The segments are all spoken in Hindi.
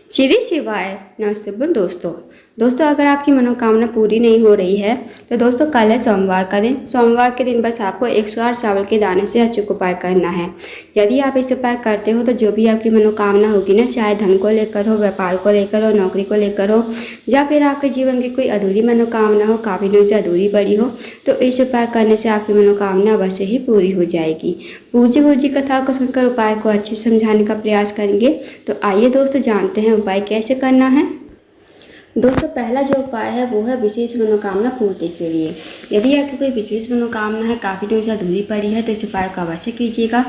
श्री शिवाय नमस्ते दोस्तों अगर आपकी मनोकामना पूरी नहीं हो रही है तो दोस्तों कल है सोमवार का दिन। सोमवार के दिन बस आपको 108 चावल के दाने से अचूक उपाय करना है। यदि आप इस उपाय करते हो तो जो भी आपकी मनोकामना होगी ना, चाहे धन को लेकर हो, व्यापार को लेकर हो, नौकरी को लेकर हो, या फिर आपके जीवन की कोई अधूरी मनोकामना हो, काफ़ी दिनों से अधूरी पड़ी हो, तो इस उपाय करने से आपकी मनोकामना अवश्य ही पूरी हो जाएगी। पूज्य गुरु जी कथा को सुनकर उपाय को अच्छे से समझाने का प्रयास करेंगे। तो आइए दोस्तों जानते हैं उपाय कैसे करना है। दोस्तों पहला जो उपाय है वो है विशेष मनोकामना पूर्ति के लिए। यदि आपकी कोई विशेष मनोकामना है, काफ़ी दिनों से अधूरी पड़ी है, तो इस उपाय को अवश्य कीजिएगा।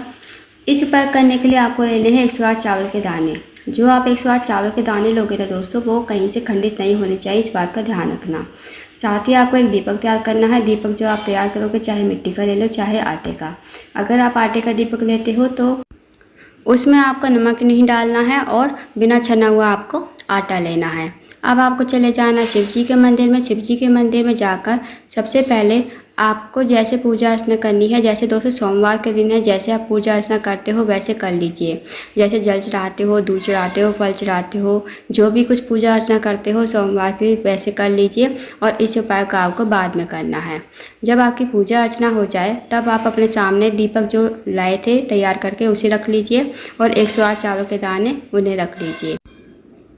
इस उपाय करने के लिए आपको लेने हैं 108 चावल के दाने। जो आप 108 चावल के दाने लोगे ना दोस्तों, वो कहीं से खंडित नहीं होने चाहिए, इस बात का ध्यान रखना। साथ ही आपको एक दीपक तैयार करना है। दीपक जो आप तैयार करोगे, चाहे मिट्टी का ले लो, चाहे आटे का। अगर आप आटे का दीपक लेते हो तो उसमें आपको नमक नहीं डालना है और बिना छना हुआ आपको आटा लेना है। अब आपको चले जाना शिव जी के मंदिर में। शिव जी के मंदिर में जाकर सबसे पहले आपको जैसे पूजा अर्चना करनी है, जैसे दोस्तों सोमवार के दिन है, जैसे आप पूजा अर्चना करते हो वैसे कर लीजिए। जैसे जल चढ़ाते हो, दूध चढ़ाते हो, फल चढ़ाते हो, जो भी कुछ पूजा अर्चना करते हो सोमवार के वैसे कर लीजिए। और इस उपाय को आपको बाद में करना है। जब आपकी पूजा अर्चना हो जाए तब आप अपने सामने दीपक जो लाए थे तैयार करके उसे रख लीजिए और 108 चावल के दाने उन्हें रख लीजिए।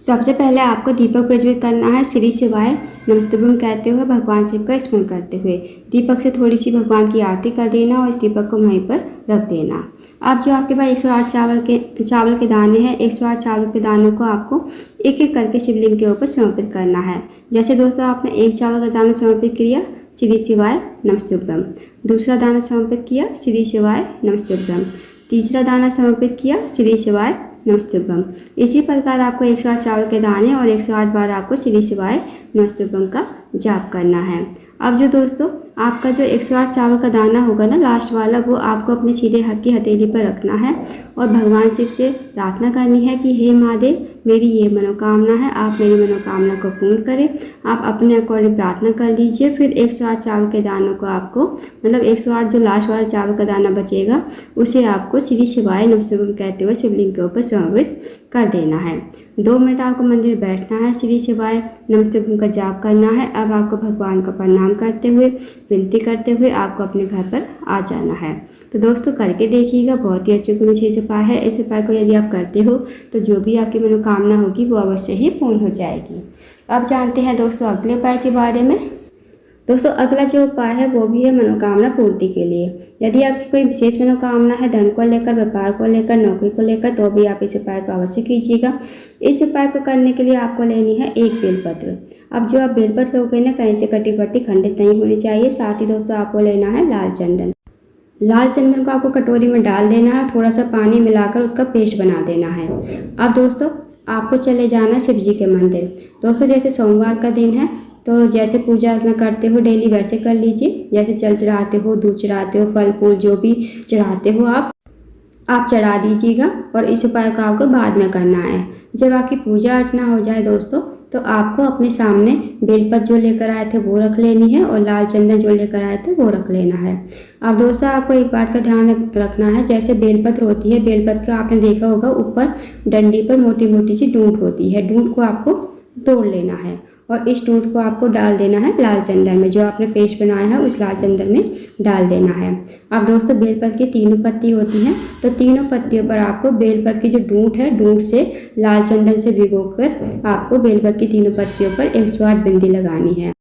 सबसे पहले आपको दीपक प्रज्वलित करना है। श्री शिवाय नमस्तुभ्यम कहते हुए भगवान शिव का स्मरण करते हुए दीपक से थोड़ी सी भगवान की आरती कर देना और इस दीपक को वहीं पर रख देना। अब जो आपके पास 108 चावल के दाने हैं, 108 चावल के दानों को आपको एक एक करके शिवलिंग के ऊपर समर्पित करना है। जैसे दोस्तों आपने एक चावल का दाना समर्पित किया, श्री शिवाय नमस्तुभ्यम। दूसरा दाना समर्पित किया, श्री शिवाय नमस्तुभ्यम। तीसरा दाना समर्पित किया, श्री शिवाय नमस्तुभ्यम। इसी प्रकार आपको 108 चावल के दाने और 108 बार आपको श्री शिवाय नमस्तुभ्यम का जाप करना है। अब जो दोस्तों आपका जो 108 चावल का दाना होगा ना, लास्ट वाला, वो आपको अपने सीधे हाथ की हथेली पर रखना है और भगवान शिव से प्रार्थना करनी है कि हे महादेव, मेरी ये मनोकामना है, आप मेरी मनोकामना को पूर्ण करें। आप अपने अकॉर्डिंग प्रार्थना कर लीजिए। फिर 108 चावल के दानों को आपको, मतलब 108 जो लास्ट वाला चावल का दाना बचेगा उसे आपको श्री शिवाय नमस्तुभ्यम कहते हुए शिवलिंग के ऊपर समर्पित कर देना है। 2 मिनट आपको मंदिर बैठना है, श्री शिवाय नमस्तुभ्यम का जाप करना है। अब आपको भगवान का प्रणाम करते हुए, विनती करते हुए आपको अपने घर पर आ जाना है। तो दोस्तों करके देखिएगा, बहुत ही अच्छे विशेष उपाय है। इस उपाय को यदि आप करते हो तो जो भी आपकी मनोकामना होगी वो अवश्य ही पूर्ण हो जाएगी। अब जानते हैं दोस्तों अगले उपाय के बारे में। दोस्तों अगला जो उपाय है वो भी है मनोकामना पूर्ति के लिए। यदि आपकी कोई विशेष मनोकामना है, धन को लेकर, व्यापार को लेकर, नौकरी को लेकर, तो भी आप इस उपाय को अवश्य कीजिएगा। इस उपाय को करने के लिए आपको लेनी है एक बेलपत्र। अब जो आप बेलपत्र लोगे ना, कहीं से कटी पट्टी खंडित नहीं होनी चाहिए। साथ ही दोस्तों आपको लेना है लाल चंदन। लाल चंदन को आपको कटोरी में डाल देना है, थोड़ा सा पानी मिलाकर उसका पेस्ट बना देना है। अब दोस्तों आपको चले जाना शिव जी के मंदिर। दोस्तों जैसे सोमवार का दिन है तो जैसे पूजा अर्चना करते हो डेली वैसे कर लीजिए। जैसे जल चढ़ाते हो, दूध चढ़ाते हो, फल फूल जो भी चढ़ाते हो आप चढ़ा दीजिएगा और इस उपाय को आपको बाद में करना है। जब आपकी पूजा अर्चना हो जाए दोस्तों तो आपको अपने सामने बेलपत्र जो लेकर आए थे वो रख लेनी है और लाल चंदन जो लेकर आए थे वो रख लेना है। अब दोस्तों आपको एक बात का ध्यान रखना है, जैसे बेलपत्र होती है, बेलपत्र का आपने देखा होगा ऊपर डंडी पर मोटी मोटी सी डूंट होती है। डूंट को आपको तोड़ लेना है और इस डूंट को आपको डाल देना है लाल चंदन में। जो आपने पेस्ट बनाया है उस लाल चंदन में डाल देना है। अब दोस्तों बेलपत्र की 3 पत्ती होती हैं, तो तीनों पत्तियों पर आपको बेलपत्र की जो डूंट है, डूंट से लाल चंदन से भिगोकर आपको बेलपत्र की 3 पत्तियों पर 108 बिंदी लगानी है।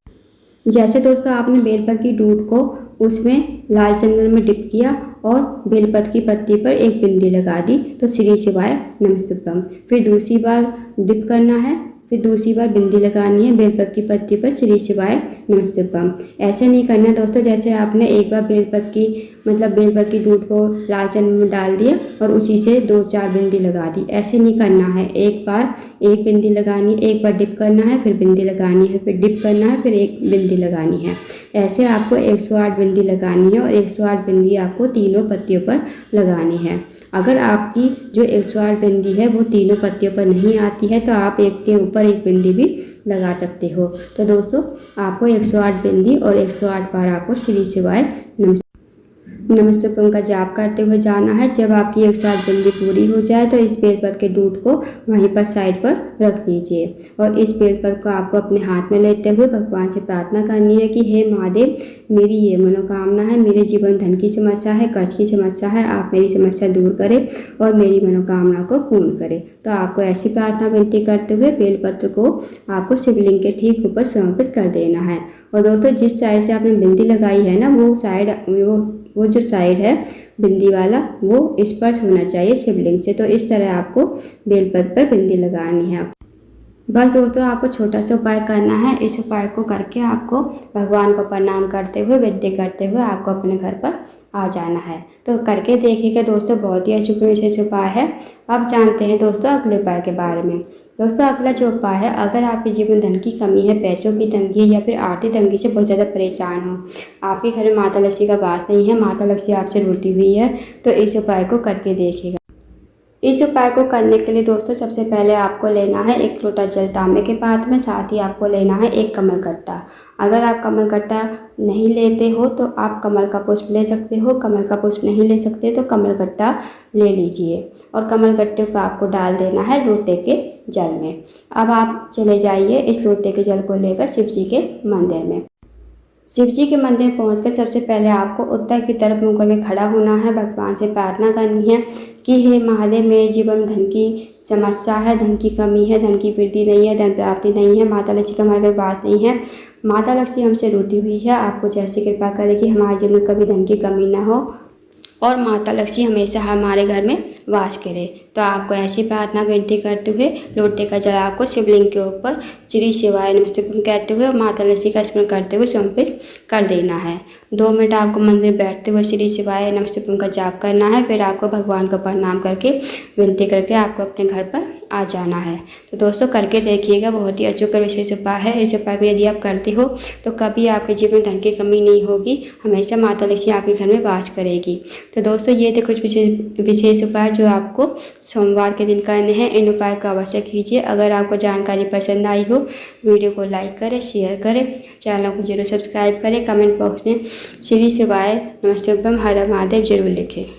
जैसे दोस्तों आपने बेलपत्र की डूंट को उसमें लाल चंदन में डिप किया और बेलपत्र की पत्ती पर एक बिंदी लगा दी तो श्री शिवाय नमस्तुभ्यम। फिर दूसरी बार डिप करना है, फिर दूसरी बार बिंदी लगानी है बेलपत्र की पत्ती पर श्री शिवाय नमस्तुभ्यम। ऐसे नहीं करना दोस्तों, जैसे आपने एक बार बेलपत्र की डूंट को लाल चंदन में डाल दिया और उसी से 2-4 बिंदी लगा दी। ऐसे नहीं करना है। एक बार एक बिंदी लगानी, एक बार डिप करना है, फिर बिंदी लगानी है, फिर डिप करना है, फिर एक बिंदी लगानी है। ऐसे आपको 108 बिंदी लगानी है और 108 बिंदी आपको तीनों पत्तियों पर लगानी है। अगर आपकी जो 108 बिंदी है वो तीनों पत्तियों पर नहीं आती है तो आप एक के ऊपर एक बिंदी भी लगा सकते हो। तो दोस्तों आपको 108 बिंदी और 108 बार आपको श्री शिवाय नमस्कार। नमस्तुभ्यं का जाप करते हुए जाना है। जब आपकी 108 बिंदी पूरी हो जाए तो इस बेलपत्र के दूध को वहीं पर साइड पर रख दीजिए और इस बेलपत्र को आपको अपने हाथ में लेते हुए भगवान से प्रार्थना करनी है कि हे महादेव, मेरी ये मनोकामना है, मेरे जीवन धन की समस्या है, कर्ज की समस्या है, आप मेरी समस्या दूर करें और मेरी मनोकामना को पूर्ण करें। तो आपको ऐसी प्रार्थना विनती करते हुए बेलपत्र को आपको शिवलिंग के ठीक ऊपर समर्पित कर देना है। और दोस्तों, जिस साइड से आपने बिंदी लगाई है ना, वो साइड वो जो साइड है बिंदी वाला, वो स्पर्श होना चाहिए शिवलिंग से। तो इस तरह आपको बेलपत्र पर बिंदी लगानी है। बस दोस्तों, आपको छोटा सा उपाय करना है। इस उपाय को करके आपको भगवान को प्रणाम करते हुए, विनती करते हुए आपको अपने घर पर आ जाना है। तो करके देखिएगा दोस्तों, बहुत ही अचूक विशेष उपाय है। अब जानते हैं दोस्तों अगले उपाय के बारे में। दोस्तों, अगला जो उपाय है, अगर आपके जीवन धन की कमी है, पैसों की तंगी है या फिर आर्थिक तंगी से बहुत ज़्यादा परेशान हो, आपके घर में माता लक्ष्मी का वास नहीं है, माता लक्ष्मी आपसे रूठी हुई है, तो इस उपाय को करके देखिएगा। इस उपाय को करने के लिए दोस्तों सबसे पहले आपको लेना है 1 लोटा जल तांबे के पात्र में, साथ ही आपको लेना है 1 कमल गट्टा। अगर आप कमल गट्टा नहीं लेते हो तो आप कमल का पुष्प ले सकते हो, कमल का पुष्प नहीं ले सकते तो कमल गट्टा ले लीजिए और कमल गट्टे को आपको डाल देना है लोटे के जल में। अब आप चले जाइए इस लोटे के जल को लेकर शिव जी के मंदिर में। शिव जी के मंदिर पहुंचकर सबसे पहले आपको उत्तर की तरफ मुँह करके खड़ा होना है, भगवान से प्रार्थना करनी है कि हे महादेव, मेरे जीवन धन की समस्या है, धन की कमी है, धन की वृद्धि नहीं है, धन प्राप्ति नहीं है, माता लक्ष्मी का हमारे पास नहीं है, माता लक्ष्मी हमसे रूठी हुई है, आप कुछ ऐसी कृपा करें कि हमारे जीवन में कभी धन की कमी ना हो और माता लक्ष्मी हमेशा हमारे घर में वास करे। तो आपको ऐसी प्रार्थना विनती करते हुए लोटे का जल आपको शिवलिंग के ऊपर श्री शिवाय नमस्तुभ्यं कहते हुए माता लक्ष्मी का स्मरण करते हुए समर्पित कर देना है। 2 मिनट आपको मंदिर बैठते हुए श्री शिवाय नमस्तुभ्यं का जाप करना है। फिर आपको भगवान को प्रणाम करके विनती करके आपको अपने घर पर आ जाना है। तो दोस्तों करके देखिएगा, बहुत ही अचूक विशेष उपाय है। इस उपाय को यदि आप करते हो तो कभी आपके जीवन धन की कमी नहीं होगी, हमेशा माता लक्ष्मी आपके घर में वास करेगी। तो दोस्तों ये थे कुछ विशेष उपाय जो आपको सोमवार के दिन करने हैं। इन उपाय को अवश्य कीजिए। अगर आपको जानकारी पसंद आई हो, वीडियो को लाइक करें, शेयर करें, चैनल को जरूर सब्सक्राइब करें, कमेंट बॉक्स में श्री शिवाय नमस्तुभ्यं हर हर महादेव जरूर लिखें।